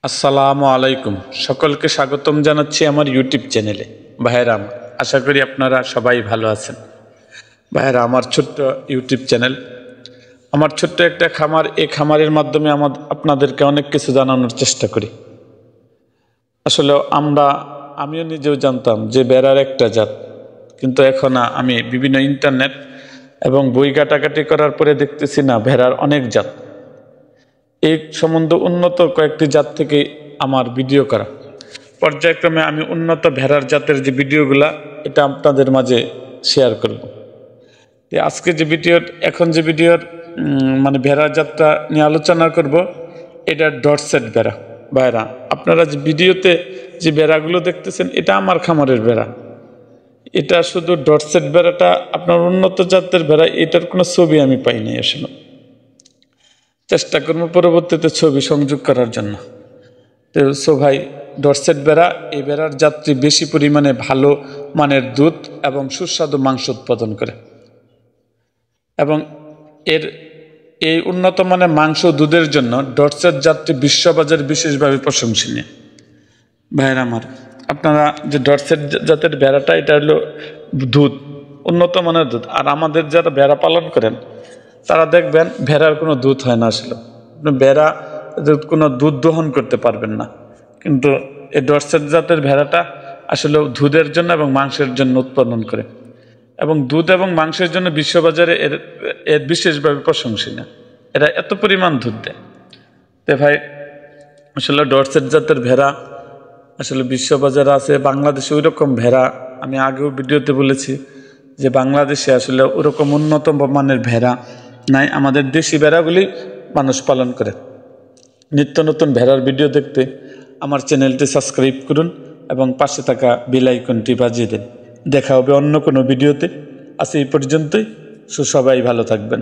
আসসালামু আলাইকুম। সকলকে স্বাগতম জানাচ্ছি আমার ইউটিউব চ্যানেলে। ভাইয়েরা, আশা করি আপনারা সবাই ভালো আছেন। ভাইয়েরা, আমার ছোট্ট ইউটিউব চ্যানেল, আমার ছোট্ট একটা খামার। এই খামারের মাধ্যমে আপনাদেরকে অনেক কিছু জানানোর চেষ্টা করি। আসলে আমিও নিজেও জানতাম যে বেড়ার একটা জাত, কিন্তু এখন আমি বিভিন্ন ইন্টারনেট এবং বই ঘাটাঘাটি করার পরে দেখতেছি না, ভেড়ার অনেক জাত। এই সম্বন্ধে উন্নত কয়েকটি জাত থেকে আমার ভিডিও করা, পর্যায়ক্রমে আমি উন্নত ভেড়ার জাতের যে ভিডিওগুলা, এটা আপনাদের মাঝে শেয়ার করব। আজকে যে ভিডিওর মানে ভেড়ার জাতটা নিয়ে আলোচনা করব, এটা ডরসেট ভেড়া। ভাইরা, আপনারা যে ভিডিওতে যে ভেড়াগুলো দেখতেছেন, এটা আমার খামারের ভেড়া। এটা শুধু ডরসেট ভেড়াটা আপনার উন্নত জাতের ভেড়া, এটার কোনো ছবি আমি পাইনি। আসলে চেষ্টা করবো পরবর্তীতে ছবি সংযোগ করার জন্য। তো ভাই, ডরসেট ভেড়া, এই ভেড়ার জাতটি বেশি পরিমাণে ভালো মানের দুধ এবং সুস্বাদু মাংস উৎপাদন করে, এবং এই উন্নত মানের মাংস দুধের জন্য ডরসেট জাতটি বিশ্ববাজারে বিশেষভাবে প্রশংসনীয়। ভাইয়ের আমার, আপনারা যে ডরসেট জাতের ভেড়াটা, এটা হলো দুধ, উন্নত মানের দুধ। আর আমাদের যারা ভেড়া পালন করেন, তারা দেখবেন ভেড়ার কোনো দুধ হয় না। আসলে ভেড়া কোনো দুধ দহন করতে পারবেন না, কিন্তু এই ডরসেট জাতের ভেড়াটা আসলে দুধের জন্য এবং মাংসের জন্য উৎপাদন করে, এবং দুধ এবং মাংসের জন্য বিশ্ববাজারে এর বিশেষভাবে প্রশংসনীয়। এরা এত পরিমাণ দুধ দেয়। তো ভাই, আসলে ডরসেট জাতের ভেড়া আসলে বিশ্ববাজারে আছে। বাংলাদেশে ওই রকম ভেড়া, আমি আগেও ভিডিওতে বলেছি যে বাংলাদেশে আসলে ওরকম উন্নত মানের ভেড়া নাই। আমাদের দেশি ভেড়াগুলি মানুষ পালন করে। নিত্য নতুন ভেড়ার ভিডিও দেখতে আমার চ্যানেলটি সাবস্ক্রাইব করুন এবং পাশে থাকা বেল আইকনটি বাজিয়ে দিন। দেখা হবে অন্য কোনো ভিডিওতে। আজ এই পর্যন্তই। সবাই ভালো থাকবেন।